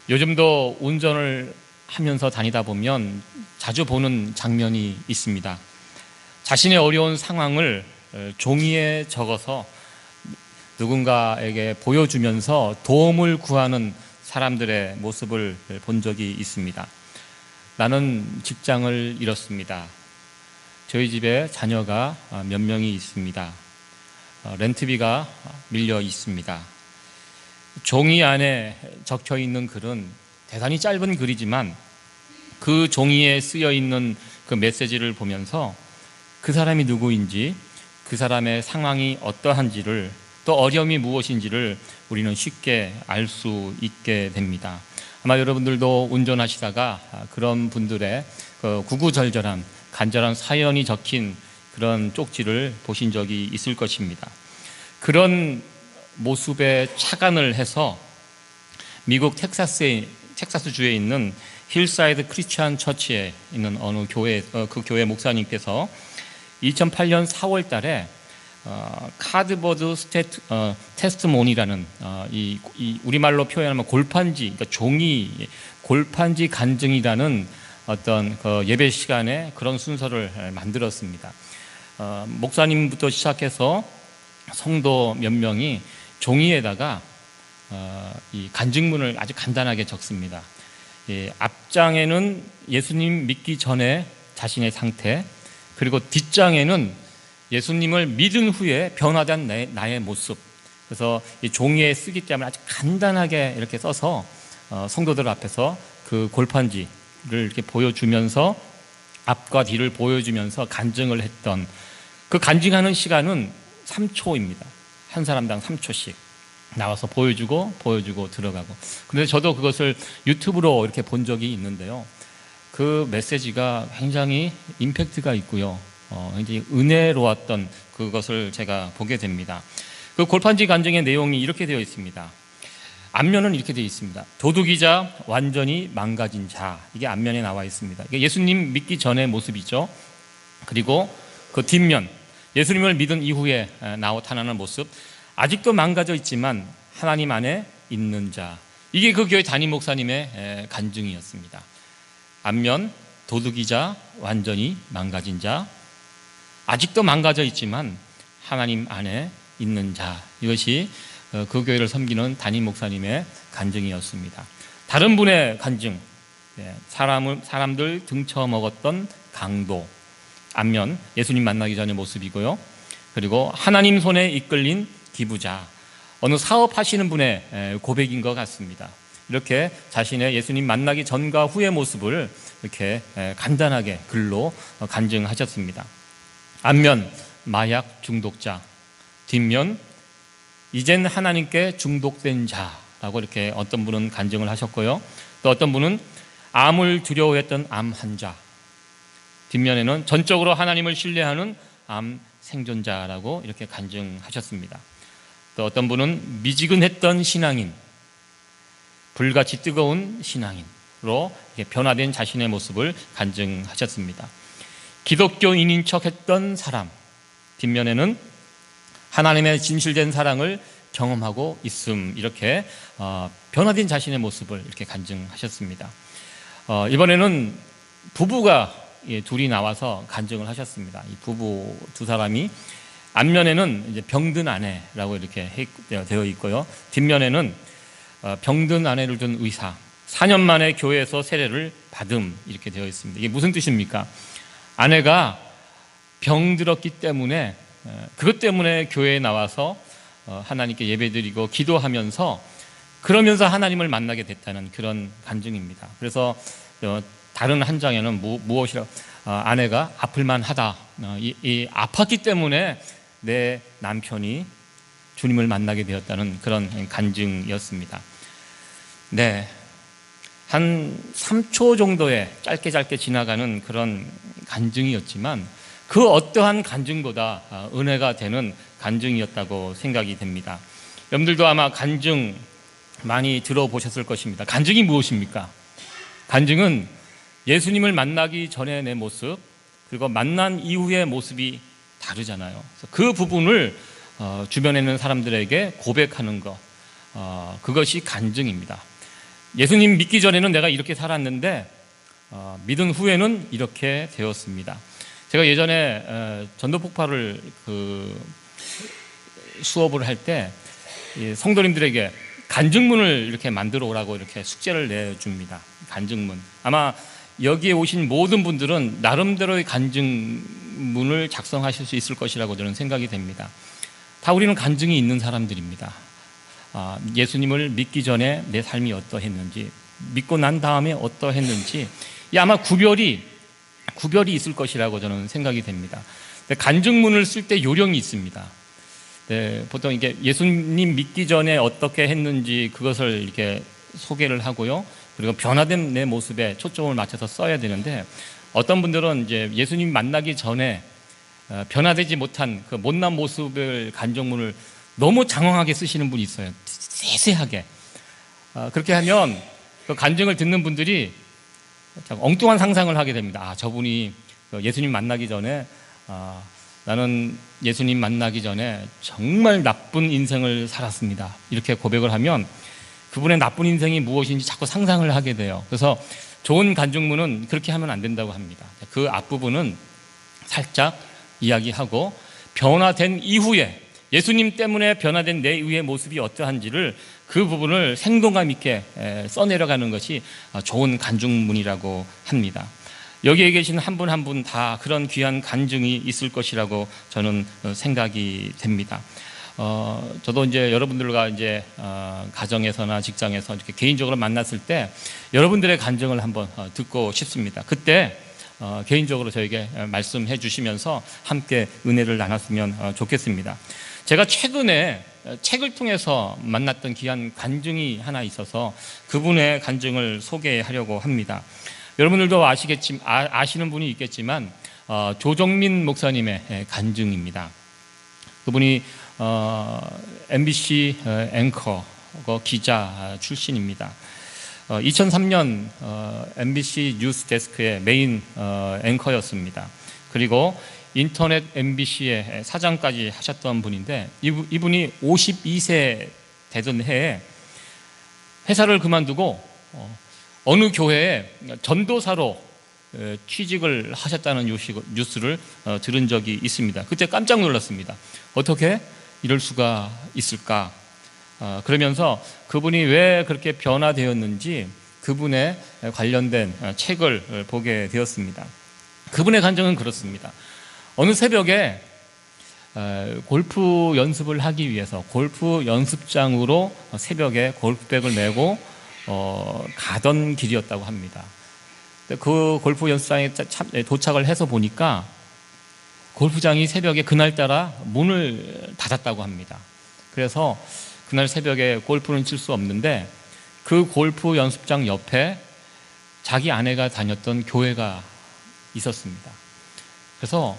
요즘도 운전을 하면서 다니다 보면 자주 보는 장면이 있습니다. 자신의 어려운 상황을 종이에 적어서 누군가에게 보여주면서 도움을 구하는 사람들의 모습을 본 적이 있습니다. 나는 직장을 잃었습니다. 저희 집에 자녀가 몇 명이 있습니다. 렌트비가 밀려 있습니다. 종이 안에 적혀 있는 글은 대단히 짧은 글이지만 그 종이에 쓰여 있는 그 메시지를 보면서 그 사람이 누구인지, 그 사람의 상황이 어떠한지를, 또 어려움이 무엇인지를 우리는 쉽게 알 수 있게 됩니다. 아마 여러분들도 운전하시다가 그런 분들의 그 구구절절한 간절한 사연이 적힌 그런 쪽지를 보신 적이 있을 것입니다. 그런 모습에 착안을 해서 미국 텍사스주에 있는 힐사이드 크리스천 처치에 있는 어느 교회, 그 교회 목사님께서 2008년 4월 달에 카드보드 테스트모니라는 이 우리말로 표현하면 골판지, 그러니까 종이 골판지 간증이라는 어떤 그 예배 시간에 그런 순서를 만들었습니다. 목사님부터 시작해서 성도 몇 명이 종이에다가 이 간증문을 아주 간단하게 적습니다. 앞장에는 예수님 믿기 전에 자신의 상태, 그리고 뒷장에는 예수님을 믿은 후에 변화된 나의 모습. 그래서 이 종이에 쓰기 때문에 아주 간단하게 이렇게 써서 성도들 앞에서 그 골판지를 이렇게 보여주면서 앞과 뒤를 보여주면서 간증을 했던, 그 간증하는 시간은 3초입니다. 한 사람당 3초씩 나와서 보여주고 들어가고. 그런데 저도 그것을 유튜브로 이렇게 본 적이 있는데요, 그 메시지가 굉장히 임팩트가 있고요, 굉장히 은혜로웠던 그것을 제가 보게 됩니다. 그 골판지 간증의 내용이 이렇게 되어 있습니다. 앞면은 이렇게 되어 있습니다. 도둑이자 완전히 망가진 자, 이게 앞면에 나와 있습니다. 이게 예수님 믿기 전의 모습이죠. 그리고 그 뒷면, 예수님을 믿은 이후에 나타나는 모습, 아직도 망가져 있지만 하나님 안에 있는 자, 이게 그 교회 담임 목사님의 간증이었습니다. 앞면, 도둑이자 완전히 망가진 자, 아직도 망가져 있지만 하나님 안에 있는 자, 이것이 그 교회를 섬기는 담임 목사님의 간증이었습니다. 다른 분의 간증, 사람들 등쳐먹었던 강도, 앞면 예수님 만나기 전의 모습이고요, 그리고 하나님 손에 이끌린 기부자, 어느 사업하시는 분의 고백인 것 같습니다. 이렇게 자신의 예수님 만나기 전과 후의 모습을 이렇게 간단하게 글로 간증하셨습니다. 앞면 마약 중독자, 뒷면 이젠 하나님께 중독된 자라고 이렇게 어떤 분은 간증을 하셨고요, 또 어떤 분은 암을 두려워했던 암 환자, 뒷면에는 전적으로 하나님을 신뢰하는 암 생존자라고 이렇게 간증하셨습니다. 또 어떤 분은 미지근했던 신앙인, 불같이 뜨거운 신앙인으로 변화된 자신의 모습을 간증하셨습니다. 기독교인인 척했던 사람, 뒷면에는 하나님의 진실된 사랑을 경험하고 있음, 이렇게 변화된 자신의 모습을 이렇게 간증하셨습니다. 이번에는 부부가 둘이 나와서 간증을 하셨습니다. 이 부부 두 사람이 앞면에는 이제 병든 아내라고 이렇게 되어 있고요, 뒷면에는 병든 아내를 둔 의사, 4년 만에 교회에서 세례를 받음, 이렇게 되어 있습니다. 이게 무슨 뜻입니까? 아내가 병들었기 때문에, 그것 때문에 교회에 나와서 하나님께 예배드리고 기도하면서, 그러면서 하나님을 만나게 됐다는 그런 간증입니다. 그래서 다른 한 장에는 무엇이라, 아내가 아플만 하다, 이 아팠기 때문에 내 남편이 주님을 만나게 되었다는 그런 간증이었습니다. 네, 한 3초 정도의 짧게 지나가는 그런 간증이었지만 그 어떠한 간증보다 은혜가 되는 간증이었다고 생각이 됩니다. 여러분들도 아마 간증 많이 들어보셨을 것입니다. 간증이 무엇입니까? 간증은 예수님을 만나기 전에 내 모습, 그리고 만난 이후의 모습이 다르잖아요. 그래서 그 부분을 주변에 있는 사람들에게 고백하는 것, 그것이 간증입니다. 예수님 믿기 전에는 내가 이렇게 살았는데 믿은 후에는 이렇게 되었습니다. 제가 예전에 전도 폭발을 수업을 할 때 성도님들에게 간증문을 이렇게 만들어 오라고 이렇게 숙제를 내줍니다. 간증문. 아마 여기에 오신 모든 분들은 나름대로의 간증문을 작성하실 수 있을 것이라고 저는 생각이 됩니다. 다 우리는 간증이 있는 사람들입니다. 예수님을 믿기 전에 내 삶이 어떠했는지, 믿고 난 다음에 어떠했는지, 아마 구별이 있을 것이라고 저는 생각이 됩니다. 간증문을 쓸 때 요령이 있습니다. 보통 이게 예수님 믿기 전에 어떻게 했는지 그것을 이렇게 소개를 하고요. 그리고 변화된 내 모습에 초점을 맞춰서 써야 되는데, 어떤 분들은 이제 예수님 만나기 전에 변화되지 못한 그 못난 모습을 간증문을 너무 장황하게 쓰시는 분이 있어요. 세세하게. 그렇게 하면 그 간증을 듣는 분들이 엉뚱한 상상을 하게 됩니다. 저분이 예수님 만나기 전에 나는 예수님 만나기 전에 정말 나쁜 인생을 살았습니다. 이렇게 고백을 하면 그분의 나쁜 인생이 무엇인지 자꾸 상상을 하게 돼요. 그래서 좋은 간증문은 그렇게 하면 안 된다고 합니다. 그 앞부분은 살짝 이야기하고 변화된 이후에 예수님 때문에 변화된 내 이후의 모습이 어떠한지를 그 부분을 생동감 있게 써내려가는 것이 좋은 간증문이라고 합니다. 여기에 계신 한 분 한 분 다 그런 귀한 간증이 있을 것이라고 저는 생각이 됩니다. 저도 이제 여러분들과 이제 가정에서나 직장에서 이렇게 개인적으로 만났을 때 여러분들의 간증을 한번 듣고 싶습니다. 그때 개인적으로 저에게 말씀해 주시면서 함께 은혜를 나눴으면 좋겠습니다. 제가 최근에 책을 통해서 만났던 귀한 간증이 하나 있어서 그분의 간증을 소개하려고 합니다. 여러분들도 아시는 분이 있겠지만 조정민 목사님의 간증입니다. 그분이 MBC 앵커 기자 출신입니다. 2003년 MBC 뉴스 데스크의 메인 앵커였습니다. 그리고 인터넷 MBC의 사장까지 하셨던 분인데, 이분이 52세 되던 해에 회사를 그만두고 어느 교회에 전도사로 취직을 하셨다는 뉴스를 들은 적이 있습니다. 그때 깜짝 놀랐습니다. 어떻게 이럴 수가 있을까? 그러면서 그분이 왜 그렇게 변화되었는지 그분의 관련된 책을 보게 되었습니다. 그분의 간증은 그렇습니다. 어느 새벽에 골프 연습을 하기 위해서 골프 연습장으로 새벽에 골프백을 메고 가던 길이었다고 합니다. 그 골프 연습장에 도착을 해서 보니까 골프장이 새벽에 그날따라 문을 닫았다고 합니다. 그래서 그날 새벽에 골프는 칠 수 없는데 그 골프 연습장 옆에 자기 아내가 다녔던 교회가 있었습니다. 그래서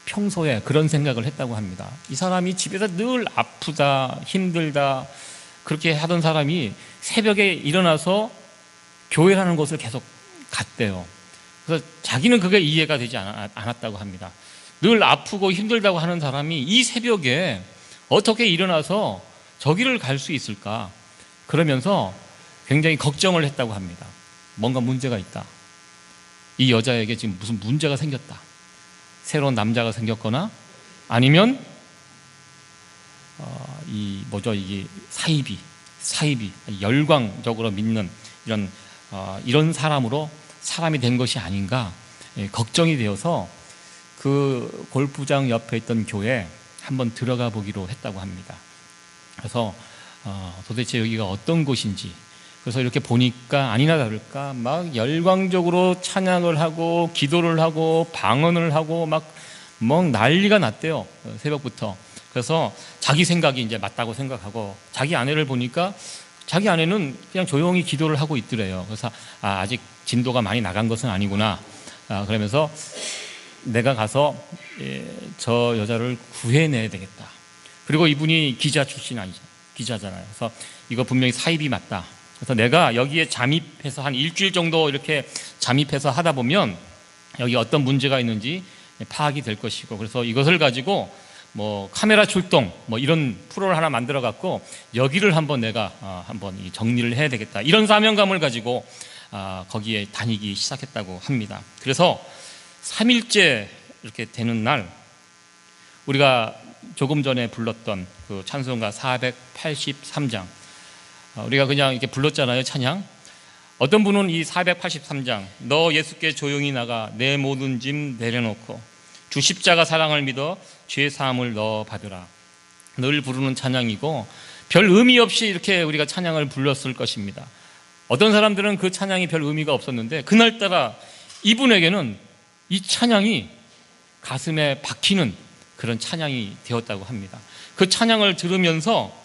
평소에 그런 생각을 했다고 합니다. 이 사람이 집에서 늘 아프다, 힘들다 그렇게 하던 사람이 새벽에 일어나서 교회라는 곳을 계속 갔대요. 그래서 자기는 그게 이해가 되지 않았다고 합니다. 늘 아프고 힘들다고 하는 사람이 이 새벽에 어떻게 일어나서 저기를 갈 수 있을까? 그러면서 굉장히 걱정을 했다고 합니다. 뭔가 문제가 있다. 이 여자에게 지금 무슨 문제가 생겼다. 새로운 남자가 생겼거나 아니면 이게 사이비 열광적으로 믿는 이런 사람이 된 것이 아닌가 걱정이 되어서 그 골프장 옆에 있던 교회에 한번 들어가 보기로 했다고 합니다. 그래서 도대체 여기가 어떤 곳인지, 그래서 이렇게 보니까 아니나 다를까 막 열광적으로 찬양을 하고 기도를 하고 방언을 하고 막 난리가 났대요. 새벽부터. 그래서 자기 생각이 이제 맞다고 생각하고 자기 아내를 보니까 자기 아내는 그냥 조용히 기도를 하고 있더래요. 그래서 아직 진도가 많이 나간 것은 아니구나. 그러면서 내가 가서 저 여자를 구해내야 되겠다. 그리고 이분이 기자 출신 기자잖아요. 그래서 이거 분명히 사입이 맞다. 그래서 내가 여기에 잠입해서 한 일주일 정도 이렇게 잠입해서 하다 보면 여기 어떤 문제가 있는지 파악이 될 것이고, 그래서 이것을 가지고 뭐 카메라 출동 뭐 이런 프로를 하나 만들어 갖고 여기를 한번 내가 한번 정리를 해야 되겠다, 이런 사명감을 가지고 거기에 다니기 시작했다고 합니다. 그래서 3일째 이렇게 되는 날, 우리가 조금 전에 불렀던 그 찬송가 483장, 우리가 그냥 이렇게 불렀잖아요, 찬양. 어떤 분은 이 483장, 너 예수께 조용히 나가 내 모든 짐 내려놓고 주 십자가 사랑을 믿어 죄 사함을 너 받으라, 늘 부르는 찬양이고 별 의미 없이 이렇게 우리가 찬양을 불렀을 것입니다. 어떤 사람들은 그 찬양이 별 의미가 없었는데 그날따라 이분에게는 이 찬양이 가슴에 박히는 그런 찬양이 되었다고 합니다. 그 찬양을 들으면서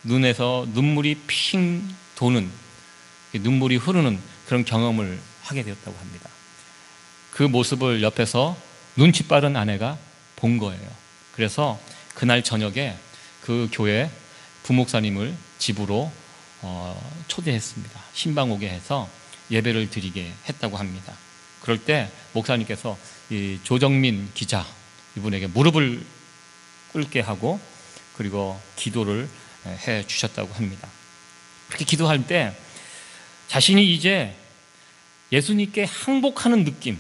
눈에서 눈물이 핑 도는, 눈물이 흐르는 그런 경험을 하게 되었다고 합니다. 그 모습을 옆에서 눈치 빠른 아내가 본 거예요. 그래서 그날 저녁에 그 교회 부목사님을 집으로 초대했습니다. 신방 오게 해서 예배를 드리게 했다고 합니다. 그럴 때 목사님께서 이 조정민 기자 이분에게 무릎을 꿇게 하고 그리고 기도를 해 주셨다고 합니다. 그렇게 기도할 때 자신이 이제 예수님께 항복하는 느낌,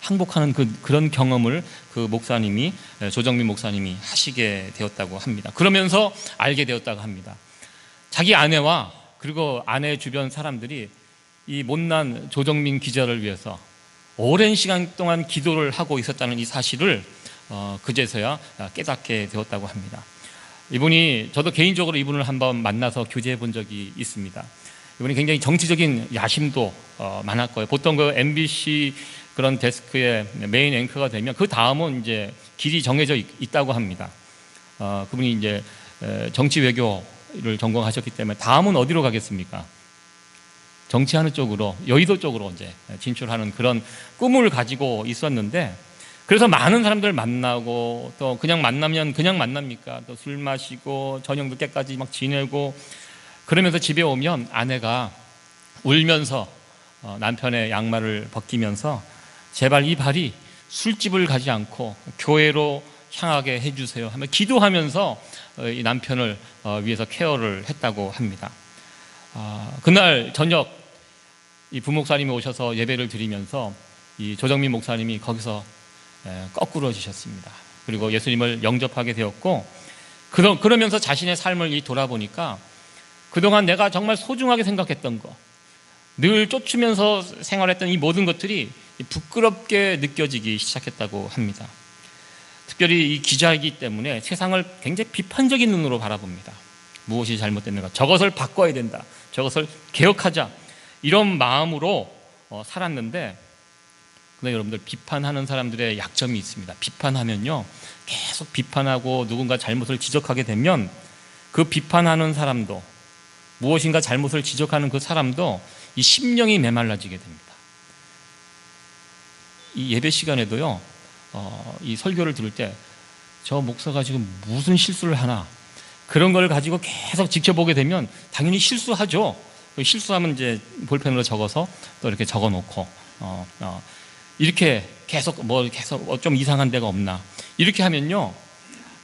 항복하는 그런 경험을 그 목사님이, 조정민 목사님이 하시게 되었다고 합니다. 그러면서 알게 되었다고 합니다. 자기 아내와 그리고 아내 주변 사람들이 이 못난 조정민 기자를 위해서 오랜 시간 동안 기도를 하고 있었다는 이 사실을 그제서야 깨닫게 되었다고 합니다. 이분이, 저도 개인적으로 이분을 한번 만나서 교제해 본 적이 있습니다. 이분이 굉장히 정치적인 야심도 많았고요. 보통 그 MBC 그런 데스크의 메인 앵커가 되면 그 다음은 이제 길이 정해져 있다고 합니다. 그분이 이제 정치 외교를 전공하셨기 때문에 다음은 어디로 가겠습니까? 정치하는 쪽으로, 여의도 쪽으로 이제 진출하는 그런 꿈을 가지고 있었는데, 그래서 많은 사람들 만나고, 또 그냥 만나면 그냥 만납니까? 또 술 마시고 저녁 늦게까지 막 지내고, 그러면서 집에 오면 아내가 울면서 남편의 양말을 벗기면서 제발 이 발이 술집을 가지 않고 교회로 향하게 해주세요 하며 기도하면서 이 남편을 위해서 케어를 했다고 합니다. 그날 저녁 이 부목사님이 오셔서 예배를 드리면서 이 조정민 목사님이 거기서 거꾸러지셨습니다. 그리고 예수님을 영접하게 되었고, 그러면서 자신의 삶을 돌아보니까 그동안 내가 정말 소중하게 생각했던 거, 늘 쫓으면서 생활했던 이 모든 것들이 부끄럽게 느껴지기 시작했다고 합니다. 특별히 이 기자이기 때문에 세상을 굉장히 비판적인 눈으로 바라봅니다. 무엇이 잘못됐는가, 저것을 바꿔야 된다, 저것을 개혁하자, 이런 마음으로 살았는데, 근데 여러분들, 비판하는 사람들의 약점이 있습니다. 비판하면요, 계속 비판하고 누군가 잘못을 지적하게 되면 그 비판하는 사람도, 무엇인가 잘못을 지적하는 그 사람도 이 심령이 메말라지게 됩니다. 이 예배 시간에도요, 이 설교를 들을 때 저 목사가 지금 무슨 실수를 하나, 그런 걸 가지고 계속 지켜보게 되면 당연히 실수하죠. 실수하면 이제 볼펜으로 적어서 또 이렇게 적어 놓고 이렇게 계속 좀 이상한 데가 없나, 이렇게 하면요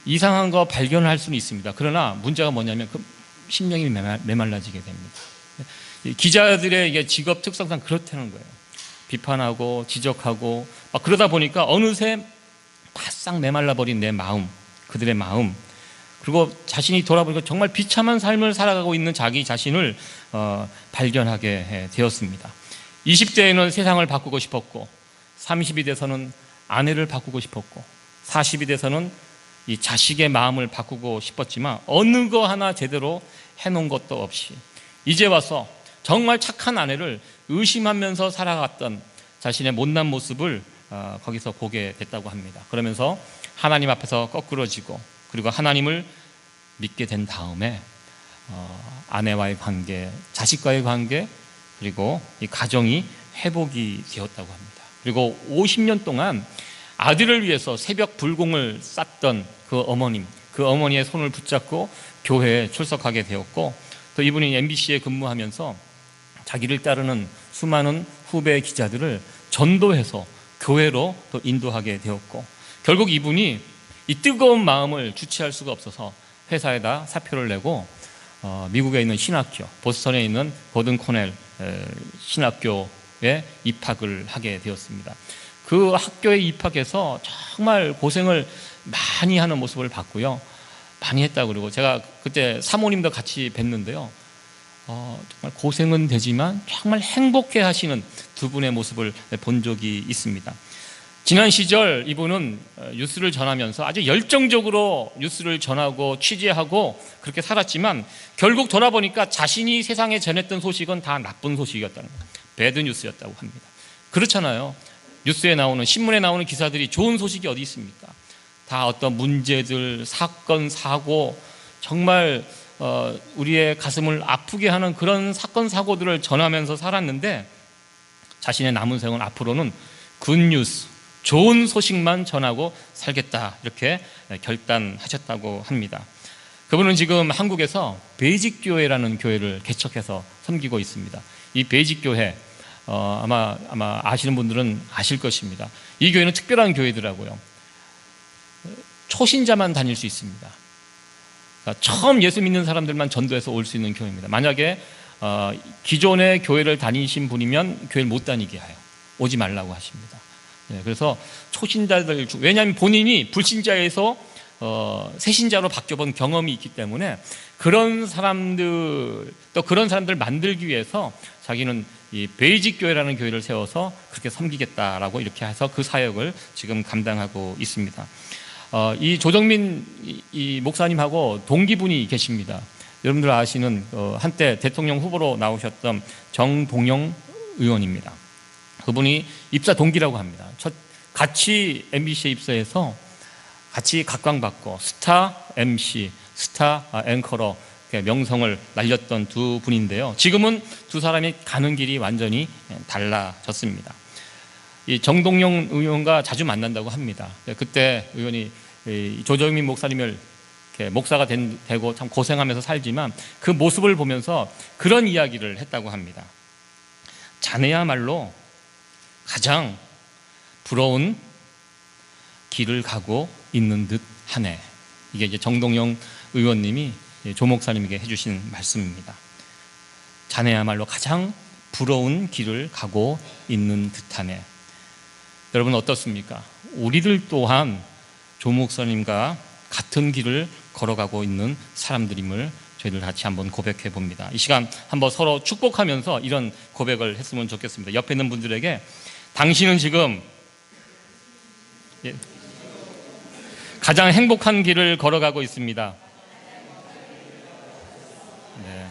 이상한 거 발견을 할 수는 있습니다. 그러나 문제가 뭐냐면 그 심령이 메말라지게 됩니다. 기자들의 이게 직업 특성상 그렇다는 거예요. 비판하고 지적하고 막 그러다 보니까 어느새 바싹 메말라버린 내 마음, 그들의 마음, 그리고 자신이 돌아보니까 정말 비참한 삶을 살아가고 있는 자기 자신을 발견하게 되었습니다. 20대에는 세상을 바꾸고 싶었고, 30이 돼서는 아내를 바꾸고 싶었고, 40이 돼서는 이 자식의 마음을 바꾸고 싶었지만 어느 거 하나 제대로 해놓은 것도 없이 이제 와서 정말 착한 아내를 의심하면서 살아갔던 자신의 못난 모습을 거기서 보게 됐다고 합니다. 그러면서 하나님 앞에서 거꾸러지고, 그리고 하나님을 믿게 된 다음에 아내와의 관계, 자식과의 관계, 그리고 이 가정이 회복이 되었다고 합니다. 그리고 50년 동안 아들을 위해서 새벽 불공을 쌌던 그 어머니의 손을 붙잡고 교회에 출석하게 되었고, 또 이분이 MBC에 근무하면서 자기를 따르는 수많은 후배 기자들을 전도해서 교회로 또 인도하게 되었고, 결국 이분이 이 뜨거운 마음을 주체할 수가 없어서 회사에다 사표를 내고 미국에 있는 신학교, 보스턴에 있는 거든 코넬 신학교에 입학을 하게 되었습니다. 그 학교에 입학해서 정말 고생을 많이 하는 모습을 봤고요. 많이 했다고. 그러고 제가 그때 사모님도 같이 뵀는데요. 정말 고생은 되지만 정말 행복해 하시는 두 분의 모습을 본 적이 있습니다. 지난 시절 이분은 뉴스를 전하면서 아주 열정적으로 뉴스를 전하고 취재하고 그렇게 살았지만 결국 돌아보니까 자신이 세상에 전했던 소식은 다 나쁜 소식이었다는 거예요. 배드 뉴스였다고 합니다. 그렇잖아요. 뉴스에 나오는, 신문에 나오는 기사들이 좋은 소식이 어디 있습니까? 다 어떤 문제들, 사건, 사고, 정말 우리의 가슴을 아프게 하는 그런 사건, 사고들을 전하면서 살았는데 자신의 남은 생은 앞으로는 굿뉴스, 좋은 소식만 전하고 살겠다, 이렇게 결단하셨다고 합니다. 그분은 지금 한국에서 베이직교회라는 교회를 개척해서 섬기고 있습니다. 이 베이직교회 아마 아시는 분들은 아실 것입니다. 이 교회는 특별한 교회더라고요. 초신자만 다닐 수 있습니다. 그러니까 처음 예수 믿는 사람들만 전도해서 올 수 있는 교회입니다. 만약에 기존의 교회를 다니신 분이면 교회를 못 다니게 해요. 오지 말라고 하십니다. 그래서 초신자들, 왜냐하면 본인이 불신자에서 새신자로 바뀌어본 경험이 있기 때문에 그런 사람들, 또 그런 사람들을 만들기 위해서 자기는 이 베이직 교회라는 교회를 세워서 그렇게 섬기겠다라고 이렇게 해서 그 사역을 지금 감당하고 있습니다. 이 조정민 이 목사님하고 동기분이 계십니다. 여러분들 아시는 한때 대통령 후보로 나오셨던 정동영 의원입니다. 그분이 입사 동기라고 합니다. 같이 MBC에 입사해서 같이 각광받고 스타 MC, 스타 앵커로 명성을 날렸던 두 분인데요. 지금은 두 사람이 가는 길이 완전히 달라졌습니다. 이 정동영 의원과 자주 만난다고 합니다. 그때 의원이 조정민 목사님을 목사가 되고 참 고생하면서 살지만 그 모습을 보면서 그런 이야기를 했다고 합니다. 자네야말로 가장 부러운 길을 가고 있는 듯 하네. 이게 이제 정동영 의원님이 조 목사님에게 해주신 말씀입니다. 자네야말로 가장 부러운 길을 가고 있는 듯하네. 여러분 어떻습니까? 우리들 또한 조 목사님과 같은 길을 걸어가고 있는 사람들임을 저희들 같이 한번 고백해 봅니다. 이 시간 한번 서로 축복하면서 이런 고백을 했으면 좋겠습니다. 옆에 있는 분들에게 당신은 지금 가장 행복한 길을 걸어가고 있습니다. 네.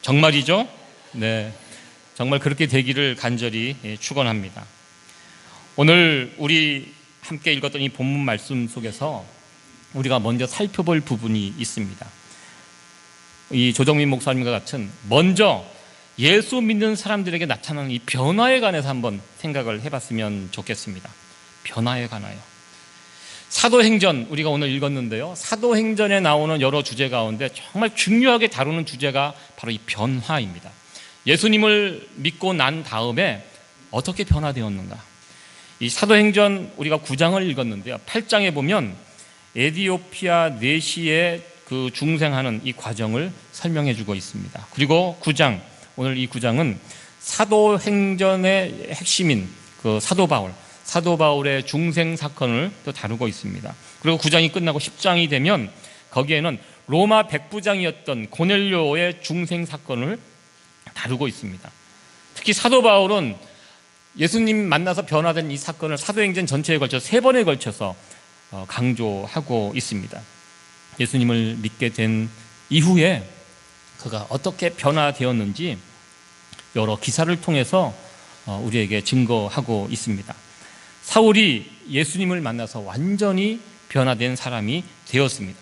정말이죠? 네. 정말 그렇게 되기를 간절히 축원합니다. 오늘 우리 함께 읽었던 이 본문 말씀 속에서 우리가 먼저 살펴볼 부분이 있습니다. 이 조정민 목사님과 같은 먼저 예수 믿는 사람들에게 나타나는 이 변화에 관해서 한번 생각을 해봤으면 좋겠습니다. 변화에 관하여. 사도행전 우리가 오늘 읽었는데요. 사도행전에 나오는 여러 주제 가운데 정말 중요하게 다루는 주제가 바로 이 변화입니다. 예수님을 믿고 난 다음에 어떻게 변화되었는가. 이 사도행전 우리가 9장을 읽었는데요. 8장에 보면 에디오피아 내시에 그 중생하는 이 과정을 설명해 주고 있습니다. 그리고 9장, 오늘 이 9장은 사도행전의 핵심인 그 사도 바울의 중생 사건을 또 다루고 있습니다. 그리고 9장이 끝나고 10장이 되면 거기에는 로마 백부장이었던 고넬료의 중생 사건을 다루고 있습니다. 특히 사도 바울은 예수님 만나서 변화된 이 사건을 사도행전 전체에 걸쳐서 3번에 걸쳐서 강조하고 있습니다. 예수님을 믿게 된 이후에 그가 어떻게 변화되었는지 여러 기사를 통해서 우리에게 증거하고 있습니다. 사울이 예수님을 만나서 완전히 변화된 사람이 되었습니다.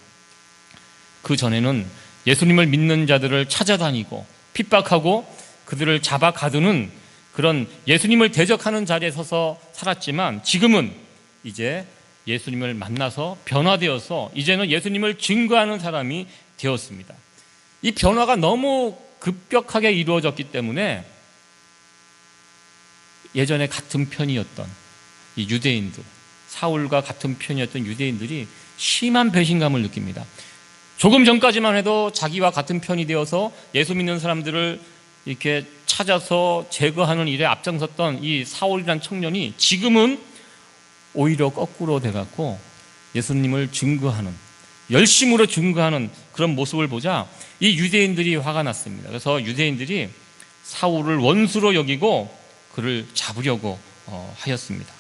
그 전에는 예수님을 믿는 자들을 찾아다니고 핍박하고 그들을 잡아 가두는 그런 예수님을 대적하는 자리에 서서 살았지만 지금은 이제 예수님을 만나서 변화되어서 이제는 예수님을 증거하는 사람이 되었습니다. 이 변화가 너무 급격하게 이루어졌기 때문에 예전에 같은 편이었던 이 유대인들, 사울과 같은 편이었던 유대인들이 심한 배신감을 느낍니다. 조금 전까지만 해도 자기와 같은 편이 되어서 예수 믿는 사람들을 이렇게 찾아서 제거하는 일에 앞장섰던 이 사울이라는 청년이 지금은 오히려 거꾸로 돼갖고 예수님을 증거하는, 열심으로 증거하는 그런 모습을 보자 이 유대인들이 화가 났습니다. 그래서 유대인들이 사울을 원수로 여기고 그를 잡으려고 하였습니다.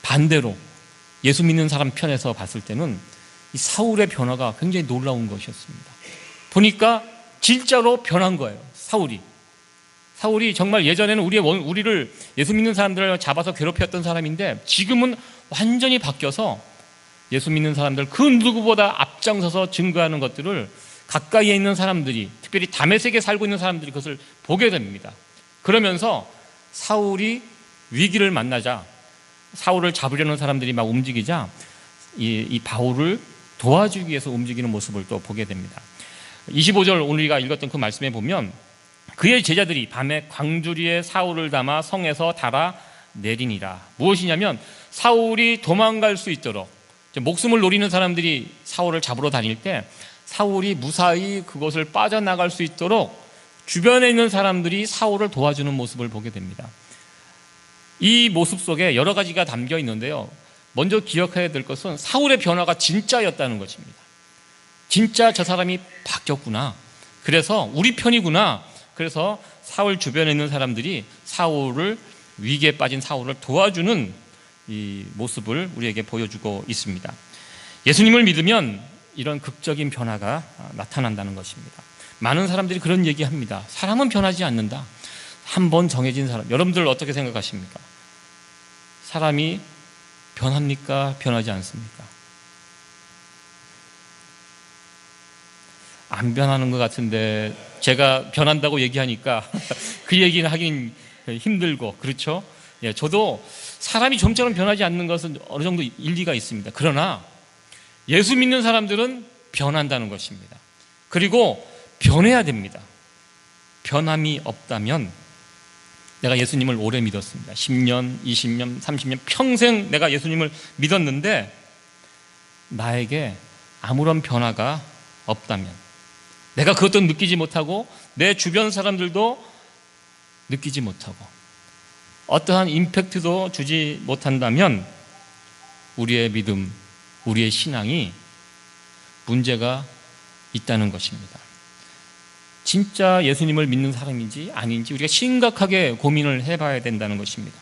반대로 예수 믿는 사람 편에서 봤을 때는 이 사울의 변화가 굉장히 놀라운 것이었습니다. 보니까 진짜로 변한 거예요. 사울이 정말 예전에는 우리를 예수 믿는 사람들을 잡아서 괴롭혔던 사람인데 지금은 완전히 바뀌어서 예수 믿는 사람들 그 누구보다 앞장서서 증거하는 것들을 가까이에 있는 사람들이, 특별히 다메섹에 살고 있는 사람들이 그것을 보게 됩니다. 그러면서 사울이 위기를 만나자, 사울을 잡으려는 사람들이 막 움직이자 이 바울을 도와주기 위해서 움직이는 모습을 또 보게 됩니다. 25절 우리가 읽었던 그 말씀에 보면 그의 제자들이 밤에 광주리에 사울을 담아 성에서 달아 내리니라. 무엇이냐면 사울이 도망갈 수 있도록, 목숨을 노리는 사람들이 사울을 잡으러 다닐 때 사울이 무사히 그것을 빠져나갈 수 있도록 주변에 있는 사람들이 사울을 도와주는 모습을 보게 됩니다. 이 모습 속에 여러 가지가 담겨 있는데요, 먼저 기억해야 될 것은 사울의 변화가 진짜였다는 것입니다. 진짜 저 사람이 바뀌었구나, 그래서 우리 편이구나, 그래서 사울 주변에 있는 사람들이 위기에 빠진 사울을 도와주는 이 모습을 우리에게 보여주고 있습니다. 예수님을 믿으면 이런 극적인 변화가 나타난다는 것입니다. 많은 사람들이 그런 얘기합니다. 사람은 변하지 않는다. 한번 정해진 사람, 여러분들 어떻게 생각하십니까? 사람이 변합니까? 변하지 않습니까? 안 변하는 것 같은데 제가 변한다고 얘기하니까 그 얘기는 하긴 힘들고, 그렇죠? 예, 저도 사람이 좀처럼 변하지 않는 것은 어느 정도 일리가 있습니다. 그러나 예수 믿는 사람들은 변한다는 것입니다. 그리고 변해야 됩니다. 변함이 없다면, 내가 예수님을 오래 믿었습니다. 10년, 20년, 30년 평생 내가 예수님을 믿었는데 나에게 아무런 변화가 없다면, 내가 그것도 느끼지 못하고 내 주변 사람들도 느끼지 못하고 어떠한 임팩트도 주지 못한다면 우리의 믿음, 우리의 신앙이 문제가 있다는 것입니다. 진짜 예수님을 믿는 사람인지 아닌지 우리가 심각하게 고민을 해봐야 된다는 것입니다.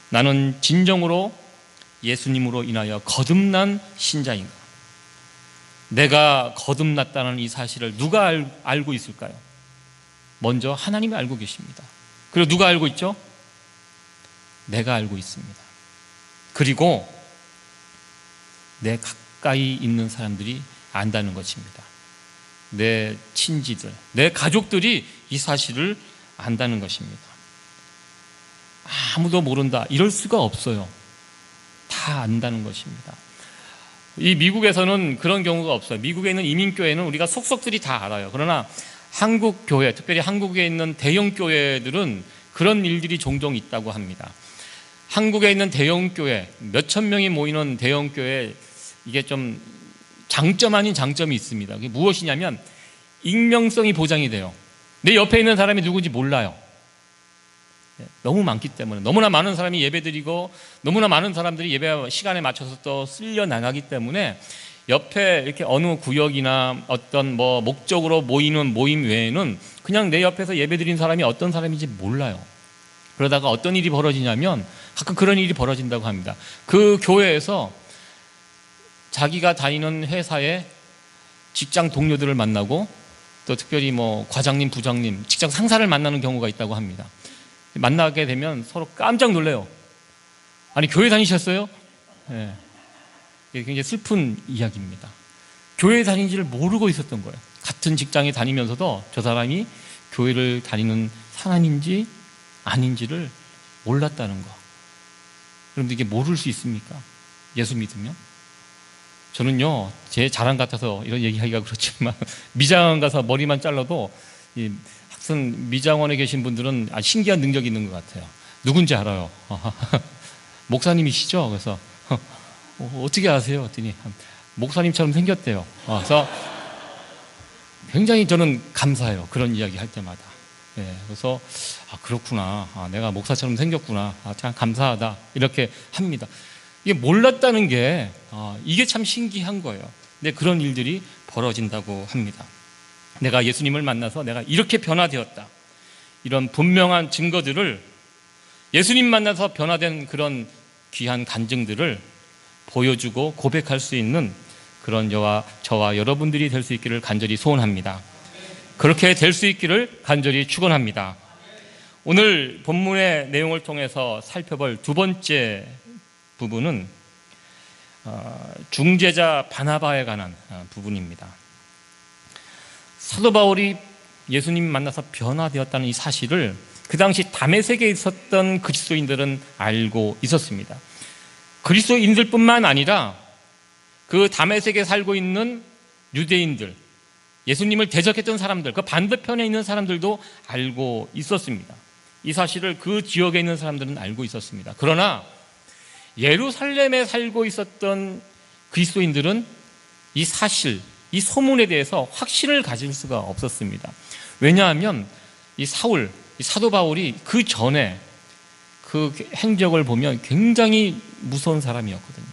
나는 진정으로 예수님으로 인하여 거듭난 신자인가? 내가 거듭났다는 이 사실을 누가 알고 있을까요? 먼저 하나님이 알고 계십니다. 그리고 누가 알고 있죠? 내가 알고 있습니다. 그리고 내 가까이 있는 사람들이 안다는 것입니다. 내 친지들, 내 가족들이 이 사실을 안다는 것입니다. 아무도 모른다, 이럴 수가 없어요. 다 안다는 것입니다. 이 미국에서는 그런 경우가 없어요. 미국에 있는 이민교회는 우리가 속속들이 다 알아요. 그러나 한국 교회, 특별히 한국에 있는 대형 교회들은 그런 일들이 종종 있다고 합니다. 한국에 있는 대형 교회, 몇천 명이 모이는 대형 교회, 이게 좀 장점 아닌 장점이 있습니다. 그게 무엇이냐면 익명성이 보장이 돼요. 내 옆에 있는 사람이 누군지 몰라요. 너무 많기 때문에, 너무나 많은 사람이 예배드리고 너무나 많은 사람들이 예배 시간에 맞춰서 또 쓸려 나가기 때문에 옆에 이렇게 어느 구역이나 어떤 목적으로 모이는 모임 외에는 그냥 내 옆에서 예배드린 사람이 어떤 사람인지 몰라요. 그러다가 어떤 일이 벌어지냐면 가끔 그런 일이 벌어진다고 합니다. 그 교회에서 자기가 다니는 회사의 직장 동료들을 만나고 또 특별히 과장님, 부장님, 직장 상사를 만나는 경우가 있다고 합니다. 만나게 되면 서로 깜짝 놀래요. 아니, 교회 다니셨어요? 네. 이게 굉장히 슬픈 이야기입니다. 교회 다니는지를 모르고 있었던 거예요. 같은 직장에 다니면서도 저 사람이 교회를 다니는 사람인지 아닌지를 몰랐다는 거. 그런데 이게 모를 수 있습니까? 예수 믿으면? 저는요, 제 자랑 같아서 이런 얘기하기가 그렇지만 미장원 가서 머리만 잘라도 이 학생 미장원에 계신 분들은 신기한 능력이 있는 것 같아요. 누군지 알아요. 목사님이시죠? 그래서 어떻게 아세요? 했더니 목사님처럼 생겼대요. 그래서 굉장히 저는 감사해요. 그런 이야기 할 때마다. 네, 그래서 그렇구나. 내가 목사처럼 생겼구나. 참 감사하다. 이렇게 합니다. 이게 몰랐다는 게 이게 참 신기한 거예요. 근데 그런 일들이 벌어진다고 합니다. 내가 예수님을 만나서 내가 이렇게 변화되었다. 이런 분명한 증거들을 예수님 만나서 변화된 그런 귀한 간증들을 보여주고 고백할 수 있는 그런 저와 여러분들이 될 수 있기를 간절히 소원합니다. 그렇게 될 수 있기를 간절히 축원합니다. 오늘 본문의 내용을 통해서 살펴볼 두 번째 부분은 중재자 바나바에 관한 부분입니다. 사도 바울이 예수님 만나서 변화되었다는 이 사실을 그 당시 다메섹에 있었던 그리스도인들은 알고 있었습니다. 그리스도인들뿐만 아니라 그 다메섹에 살고 있는 유대인들, 예수님을 대적했던 사람들, 그 반대편에 있는 사람들도 알고 있었습니다. 이 사실을 그 지역에 있는 사람들은 알고 있었습니다. 그러나 예루살렘에 살고 있었던 그리스도인들은 이 사실, 이 소문에 대해서 확신을 가질 수가 없었습니다. 왜냐하면 이 사도 바울이 그 전에 그 행적을 보면 굉장히 무서운 사람이었거든요.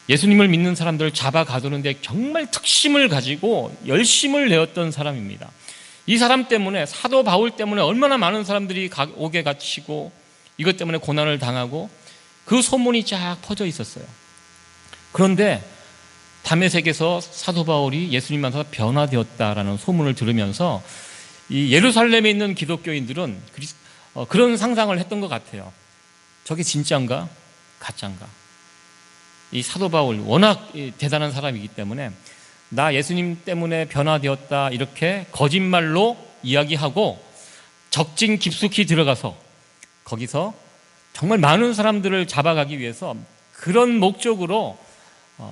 예수님을 믿는 사람들을 잡아 가두는데 정말 특심을 가지고 열심을 내었던 사람입니다. 이 사람 때문에, 사도 바울 때문에 얼마나 많은 사람들이 옥에 갇히고 이것 때문에 고난을 당하고 그 소문이 쫙 퍼져 있었어요. 그런데 다메섹에서 사도 바울이 예수님 만나서 변화되었다라는 소문을 들으면서 이 예루살렘에 있는 기독교인들은 그런 상상을 했던 것 같아요. 저게 진짜인가? 가짜인가? 이 사도 바울 워낙 대단한 사람이기 때문에 나 예수님 때문에 변화되었다 이렇게 거짓말로 이야기하고 적진 깊숙이 들어가서 거기서 정말 많은 사람들을 잡아가기 위해서 그런 목적으로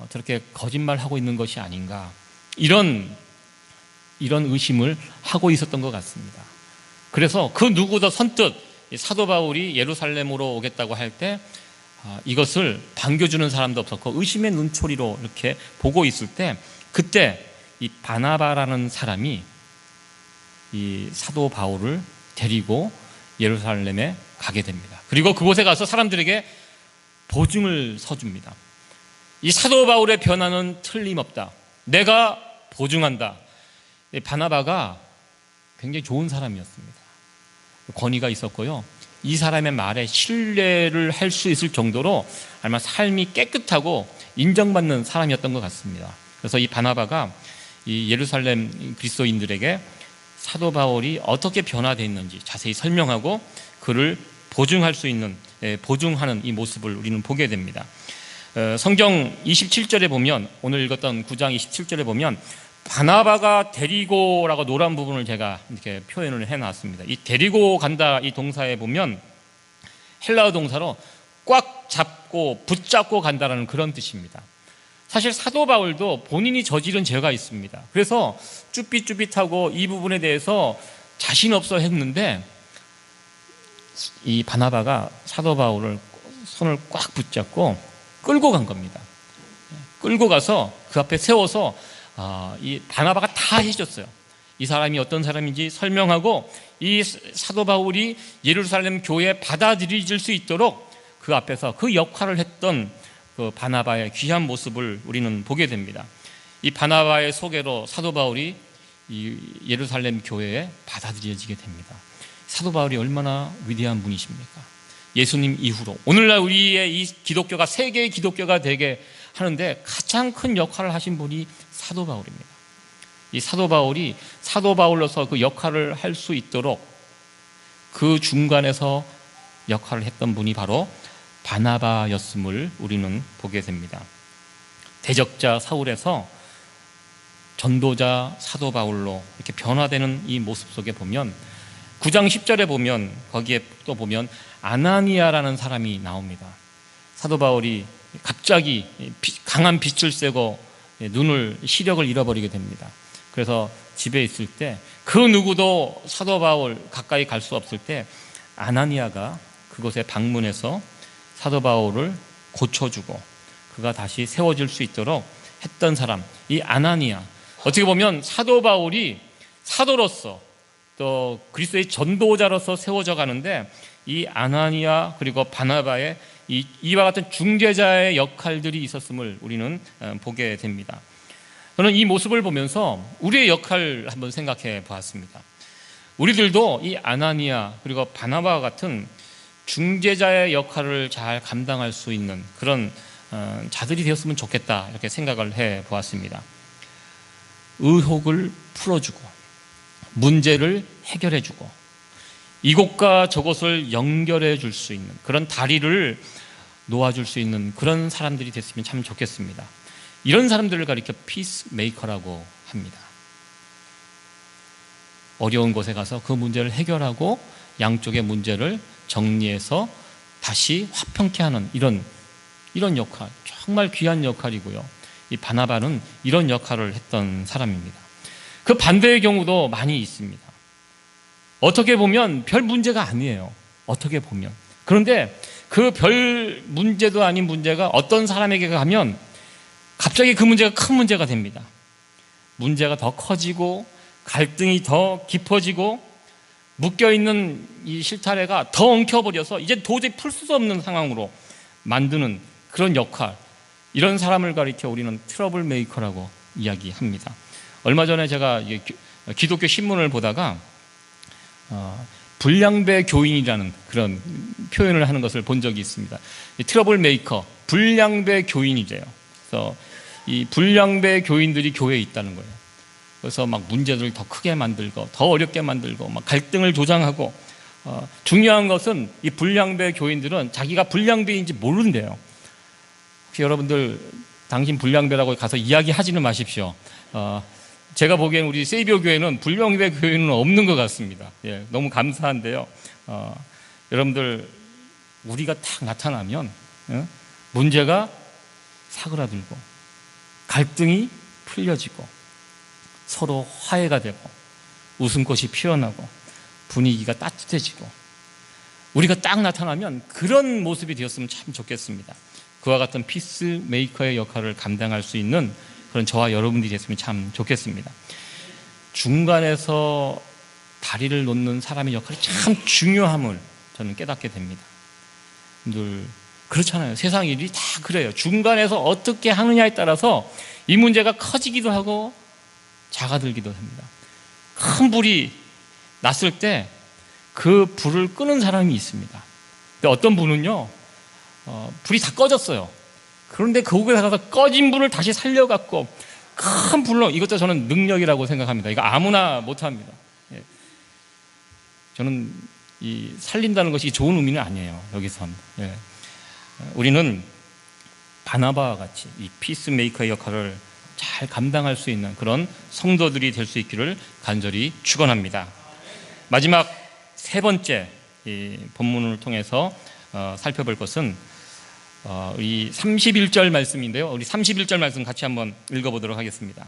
저렇게 거짓말하고 있는 것이 아닌가, 이런 의심을 하고 있었던 것 같습니다. 그래서 그 누구도 선뜻 사도 바울이 예루살렘으로 오겠다고 할 때 이것을 반겨주는 사람도 없었고 의심의 눈초리로 이렇게 보고 있을 때, 그때 이 바나바라는 사람이 이 사도 바울을 데리고 예루살렘에 가게 됩니다. 그리고 그곳에 가서 사람들에게 보증을 서줍니다. 이 사도 바울의 변화는 틀림없다. 내가 보증한다. 바나바가 굉장히 좋은 사람이었습니다. 권위가 있었고요. 이 사람의 말에 신뢰를 할 수 있을 정도로 아마 삶이 깨끗하고 인정받는 사람이었던 것 같습니다. 그래서 이 바나바가 이 예루살렘 그리스도인들에게 사도 바울이 어떻게 변화되었는지 자세히 설명하고 그를 보증할 수 있는, 보증하는 이 모습을 우리는 보게 됩니다. 성경 27절에 보면, 오늘 읽었던 9장 27절에 보면 바나바가 데리고라고 노란 부분을 제가 이렇게 표현을 해놨습니다. 이 데리고 간다 이 동사에 보면 헬라어 동사로 꽉 잡고 붙잡고 간다라는 그런 뜻입니다. 사실 사도 바울도 본인이 저지른 죄가 있습니다. 그래서 쭈삣쭈삣하고 이 부분에 대해서 자신 없어 했는데 이 바나바가 사도 바울을 손을 꽉 붙잡고 끌고 간 겁니다. 끌고 가서 그 앞에 세워서 이 바나바가 다 해줬어요. 이 사람이 어떤 사람인지 설명하고 이 사도 바울이 예루살렘 교회에 받아들여질 수 있도록 그 앞에서 그 역할을 했던 그 바나바의 귀한 모습을 우리는 보게 됩니다. 이 바나바의 소개로 사도 바울이 이 예루살렘 교회에 받아들여지게 됩니다. 사도 바울이 얼마나 위대한 분이십니까? 예수님 이후로 오늘날 우리의 이 기독교가 세계의 기독교가 되게 하는데 가장 큰 역할을 하신 분이 사도 바울입니다. 이 사도 바울이 사도 바울로서 그 역할을 할 수 있도록 그 중간에서 역할을 했던 분이 바로 바나바였음을 우리는 보게 됩니다. 대적자 사울에서 전도자 사도 바울로 이렇게 변화되는 이 모습 속에 보면 9장 10절에 보면 거기에 또 보면 아나니아라는 사람이 나옵니다. 사도 바울이 갑자기 강한 빛을 쐬고 시력을 잃어버리게 됩니다. 그래서 집에 있을 때 그 누구도 사도 바울 가까이 갈 수 없을 때 아나니아가 그곳에 방문해서 사도 바울을 고쳐주고 그가 다시 세워질 수 있도록 했던 사람, 이 아나니아. 어떻게 보면 사도 바울이 사도로서 또 그리스도의 전도자로서 세워져 가는데 이 아나니아 그리고 바나바의 이와 같은 중재자의 역할들이 있었음을 우리는 보게 됩니다. 저는 이 모습을 보면서 우리의 역할을 한번 생각해 보았습니다. 우리들도 이 아나니아 그리고 바나바와 같은 중재자의 역할을 잘 감당할 수 있는 그런 자들이 되었으면 좋겠다 이렇게 생각을 해 보았습니다. 의혹을 풀어주고 문제를 해결해주고 이곳과 저곳을 연결해 줄 수 있는 그런 다리를 놓아줄 수 있는 그런 사람들이 됐으면 참 좋겠습니다. 이런 사람들을 가리켜 피스메이커라고 합니다. 어려운 곳에 가서 그 문제를 해결하고 양쪽의 문제를 정리해서 다시 화평케 하는 이런 역할, 정말 귀한 역할이고요. 이 바나바는 이런 역할을 했던 사람입니다. 그 반대의 경우도 많이 있습니다. 어떻게 보면 별 문제가 아니에요. 어떻게 보면. 그런데 그 별 문제도 아닌 문제가 어떤 사람에게 가면 갑자기 그 문제가 큰 문제가 됩니다. 문제가 더 커지고 갈등이 더 깊어지고 묶여있는 이 실타래가 더 엉켜버려서 이제 도저히 풀 수 없는 상황으로 만드는 그런 역할, 이런 사람을 가리켜 우리는 트러블 메이커라고 이야기합니다. 얼마 전에 제가 기독교 신문을 보다가 불량배 교인이라는 그런 표현을 하는 것을 본 적이 있습니다. 트러블 메이커, 불량배 교인이래요. 그래서 이 불량배 교인들이 교회에 있다는 거예요. 그래서 막 문제들을 더 크게 만들고 더 어렵게 만들고 막 갈등을 조장하고 중요한 것은 이 불량배 교인들은 자기가 불량배인지 모른대요. 혹시 여러분들 당신 불량배라고 가서 이야기하지는 마십시오. 제가 보기에는 우리 세이비어 교회는 불량배 교인은 없는 것 같습니다. 예, 너무 감사한데요. 여러분들 우리가 딱 나타나면 문제가 사그라들고 갈등이 풀려지고 서로 화해가 되고 웃음꽃이 피어나고 분위기가 따뜻해지고 우리가 딱 나타나면 그런 모습이 되었으면 참 좋겠습니다. 그와 같은 피스메이커의 역할을 감당할 수 있는 그런 저와 여러분들이 됐으면 참 좋겠습니다. 중간에서 다리를 놓는 사람의 역할이 참 중요함을 저는 깨닫게 됩니다. 늘 그렇잖아요. 세상 일이 다 그래요. 중간에서 어떻게 하느냐에 따라서 이 문제가 커지기도 하고 작아들기도 합니다. 큰 불이 났을 때 그 불을 끄는 사람이 있습니다. 근데 어떤 분은요, 불이 다 꺼졌어요. 그런데 거기에 가서 꺼진 불을 다시 살려갖고 큰 불로, 이것도 저는 능력이라고 생각합니다. 이거 아무나 못합니다. 예. 저는 이 살린다는 것이 좋은 의미는 아니에요. 여기선. 예. 우리는 바나바와 같이 이 피스메이커의 역할을 잘 감당할 수 있는 그런 성도들이 될 수 있기를 간절히 축원합니다. 마지막 세 번째 이 본문을 통해서 살펴볼 것은 이 31절 말씀인데요. 우리 31절 말씀 같이 한번 읽어보도록 하겠습니다.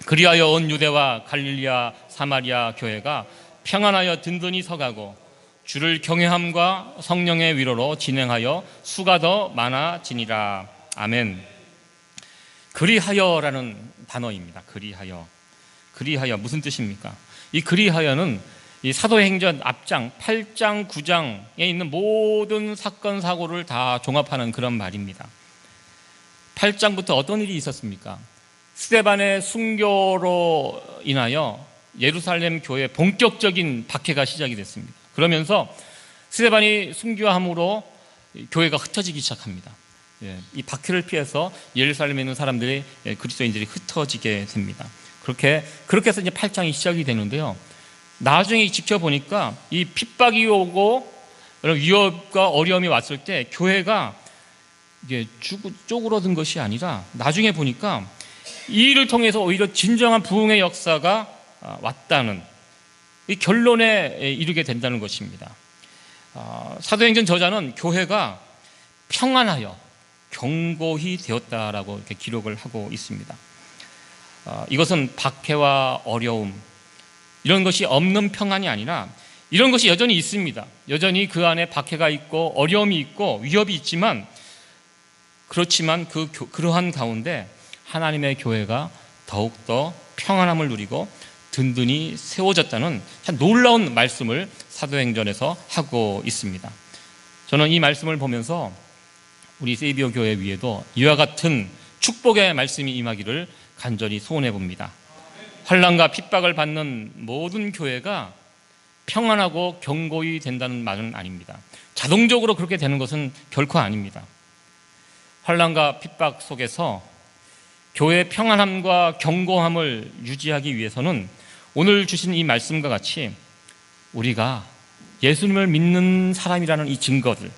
그리하여 온 유대와 갈릴리아 사마리아 교회가 평안하여 든든히 서가고 주를 경외함과 성령의 위로로 진행하여 수가 더 많아지니라. 아멘. 그리하여라는 단어입니다. 그리하여 무슨 뜻입니까? 이 그리하여는 이 사도행전 앞장 8장 9장에 있는 모든 사건 사고를 다 종합하는 그런 말입니다. 8장부터 어떤 일이 있었습니까? 스데반의 순교로 인하여 예루살렘 교회 본격적인 박해가 시작이 됐습니다. 그러면서 스데반이 순교함으로 교회가 흩어지기 시작합니다. 이 박해를 피해서 예루살렘에 있는 사람들이, 그리스도인들이 흩어지게 됩니다. 그렇게 해서 이제 8장이 시작이 되는데요. 나중에 지켜보니까 이 핍박이 오고 위협과 어려움이 왔을 때 교회가 이게 쪼그러든 것이 아니라 나중에 보니까 이 일을 통해서 오히려 진정한 부흥의 역사가 왔다는 이 결론에 이르게 된다는 것입니다. 사도행전 저자는 교회가 평안하여 견고히 되었다라고 이렇게 기록을 하고 있습니다. 이것은 박해와 어려움 이런 것이 없는 평안이 아니라 이런 것이 여전히 있습니다. 여전히 그 안에 박해가 있고 어려움이 있고 위협이 있지만, 그렇지만 그러한 가운데 하나님의 교회가 더욱더 평안함을 누리고 든든히 세워졌다는 참 놀라운 말씀을 사도행전에서 하고 있습니다. 저는 이 말씀을 보면서 우리 세이비어 교회 위에도 이와 같은 축복의 말씀이 임하기를 간절히 소원해 봅니다. 환난과 핍박을 받는 모든 교회가 평안하고 견고히 된다는 말은 아닙니다. 자동적으로 그렇게 되는 것은 결코 아닙니다. 환난과 핍박 속에서 교회의 평안함과 견고함을 유지하기 위해서는 오늘 주신 이 말씀과 같이 우리가 예수님을 믿는 사람이라는 이 증거들,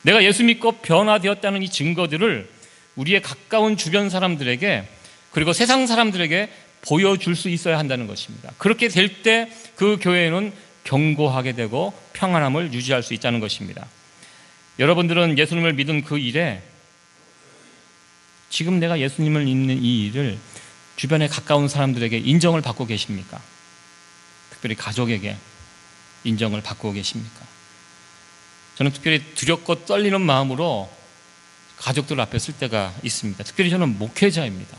내가 예수 믿고 변화되었다는 이 증거들을 우리의 가까운 주변 사람들에게, 그리고 세상 사람들에게 보여줄 수 있어야 한다는 것입니다. 그렇게 될 때 그 교회는 견고하게 되고 평안함을 유지할 수 있다는 것입니다. 여러분들은 예수님을 믿은 그 일에, 지금 내가 예수님을 믿는 이 일을 주변에 가까운 사람들에게 인정을 받고 계십니까? 특별히 가족에게 인정을 받고 계십니까? 저는 특별히 두렵고 떨리는 마음으로 가족들 앞에 쓸 때가 있습니다. 특별히 저는 목회자입니다.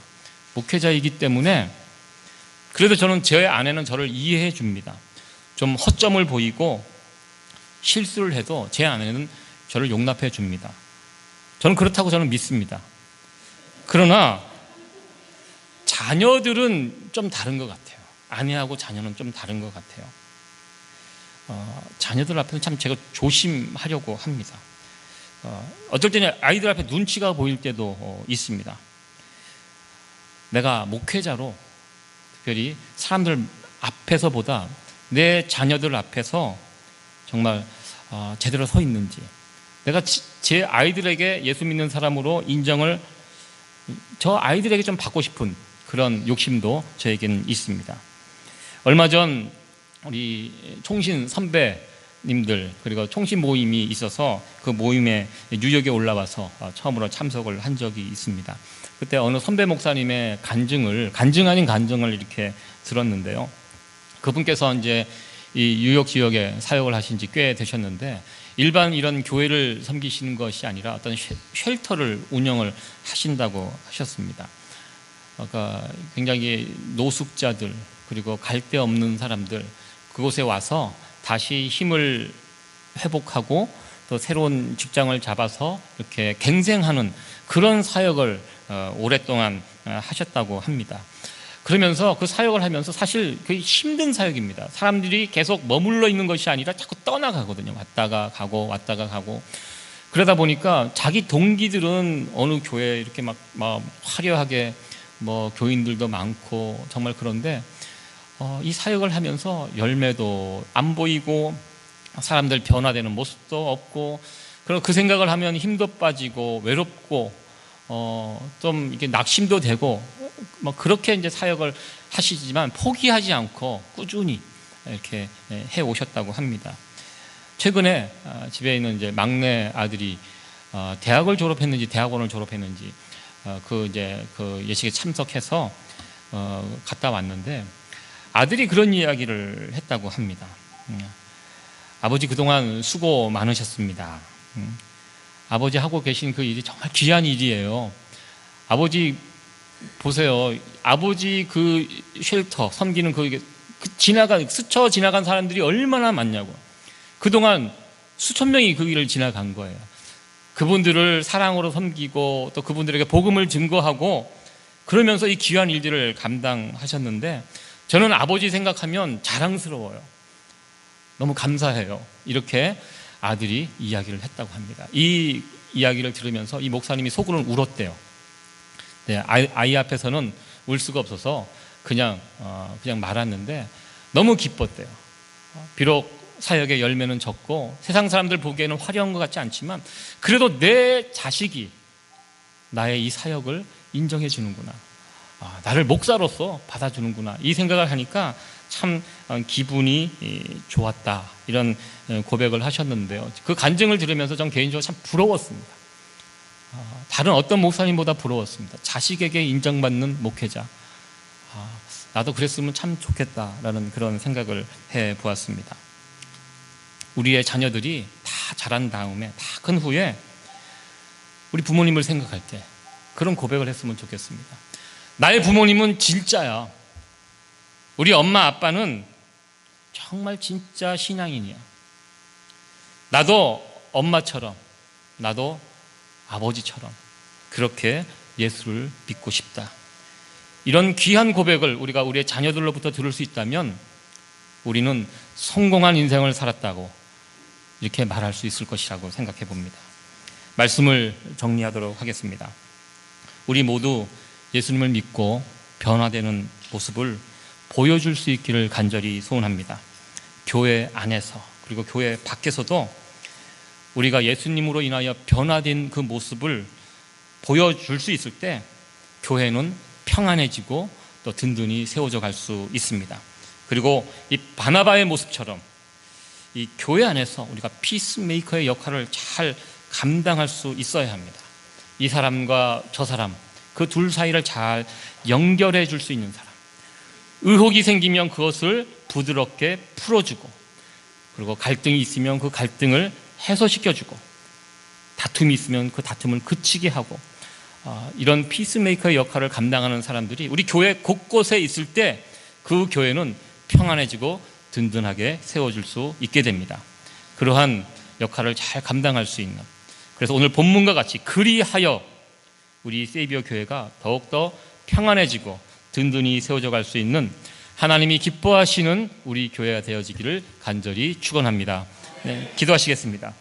목회자이기 때문에 그래도 저는 제 아내는 저를 이해해 줍니다. 좀 허점을 보이고 실수를 해도 제 아내는 저를 용납해 줍니다. 저는 그렇다고 저는 믿습니다. 그러나 자녀들은 좀 다른 것 같아요. 아내하고 자녀는 좀 다른 것 같아요. 자녀들 앞에서 참 제가 조심하려고 합니다. 어떨 때는 아이들 앞에 눈치가 보일 때도 있습니다. 내가 목회자로 특별히 사람들 앞에서보다 내 자녀들 앞에서 정말 제대로 서 있는지, 내가 제 아이들에게 예수 믿는 사람으로 인정을 저 아이들에게 좀 받고 싶은 그런 욕심도 저에게는 있습니다. 얼마 전 우리 총신 선배님들, 그리고 총신 모임이 있어서 그 모임에 뉴욕에 올라와서 처음으로 참석을 한 적이 있습니다. 그때 어느 선배 목사님의 간증 아닌 간증을 이렇게 들었는데요. 그분께서 이제 이 뉴욕 지역에 사역을 하신 지 꽤 되셨는데, 일반 이런 교회를 섬기시는 것이 아니라 어떤 쉘터를 운영을 하신다고 하셨습니다. 그러니까 굉장히 노숙자들, 그리고 갈 데 없는 사람들, 그곳에 와서 다시 힘을 회복하고 또 새로운 직장을 잡아서 이렇게 갱생하는 그런 사역을 오랫동안 하셨다고 합니다. 그러면서 그 사역을 하면서 사실 그게 힘든 사역입니다. 사람들이 계속 머물러 있는 것이 아니라 자꾸 떠나가거든요. 왔다가 가고. 그러다 보니까 자기 동기들은 어느 교회에 이렇게 막 화려하게 교인들도 많고 정말, 그런데 이 사역을 하면서 열매도 안 보이고 사람들 변화되는 모습도 없고, 그리고 그 생각을 하면 힘도 빠지고 외롭고 좀 이렇게 낙심도 되고, 그렇게 이제 사역을 하시지만 포기하지 않고 꾸준히 이렇게 해 오셨다고 합니다. 최근에 집에 있는 이제 막내 아들이 대학을 졸업했는지 대학원을 졸업했는지 그 예식에 참석해서 갔다 왔는데, 아들이 그런 이야기를 했다고 합니다. 아버지 그동안 수고 많으셨습니다. 아버지 하고 계신 그 일이 정말 귀한 일이에요. 아버지 보세요. 아버지 그 쉘터 섬기는 스쳐 지나간 사람들이 얼마나 많냐고. 그동안 수천 명이 그 길을 지나간 거예요. 그분들을 사랑으로 섬기고 또 그분들에게 복음을 증거하고 그러면서 이 귀한 일들을 감당하셨는데, 저는 아버지 생각하면 자랑스러워요. 너무 감사해요. 이렇게 아들이 이야기를 했다고 합니다. 이 이야기를 들으면서 이 목사님이 속으로는 울었대요. 네, 아이 앞에서는 울 수가 없어서 그냥 말았는데 너무 기뻤대요. 비록 사역의 열매는 적고 세상 사람들 보기에는 화려한 것 같지 않지만 그래도 내 자식이 나의 이 사역을 인정해 주는구나, 나를 목사로서 받아주는구나, 이 생각을 하니까 참 기분이 좋았다, 이런 고백을 하셨는데요. 그 간증을 들으면서 전 개인적으로 참 부러웠습니다. 다른 어떤 목사님보다 부러웠습니다. 자식에게 인정받는 목회자, 나도 그랬으면 참 좋겠다라는 그런 생각을 해보았습니다. 우리의 자녀들이 다 자란 다음에, 다 큰 후에 우리 부모님을 생각할 때 그런 고백을 했으면 좋겠습니다. 나의 부모님은 진짜야. 우리 엄마 아빠는 정말 진짜 신앙인이야. 나도 엄마처럼, 나도 아버지처럼 그렇게 예수를 믿고 싶다. 이런 귀한 고백을 우리가 우리의 자녀들로부터 들을 수 있다면 우리는 성공한 인생을 살았다고 이렇게 말할 수 있을 것이라고 생각해 봅니다. 말씀을 정리하도록 하겠습니다. 우리 모두 예수님을 믿고 변화되는 모습을 보여줄 수 있기를 간절히 소원합니다. 교회 안에서 그리고 교회 밖에서도 우리가 예수님으로 인하여 변화된 그 모습을 보여줄 수 있을 때 교회는 평안해지고 또 든든히 세워져 갈 수 있습니다. 그리고 이 바나바의 모습처럼 이 교회 안에서 우리가 피스메이커의 역할을 잘 감당할 수 있어야 합니다. 이 사람과 저 사람, 그 둘 사이를 잘 연결해 줄 수 있는 사람, 의혹이 생기면 그것을 부드럽게 풀어주고, 그리고 갈등이 있으면 그 갈등을 해소시켜주고, 다툼이 있으면 그 다툼을 그치게 하고, 이런 피스메이커의 역할을 감당하는 사람들이 우리 교회 곳곳에 있을 때 그 교회는 평안해지고 든든하게 세워줄 수 있게 됩니다. 그러한 역할을 잘 감당할 수 있는, 그래서 오늘 본문과 같이 그리하여 우리 세이비어 교회가 더욱더 평안해지고 든든히 세워져 갈 수 있는 하나님이 기뻐하시는 우리 교회가 되어지기를 간절히 축원합니다. 네, 기도하시겠습니다.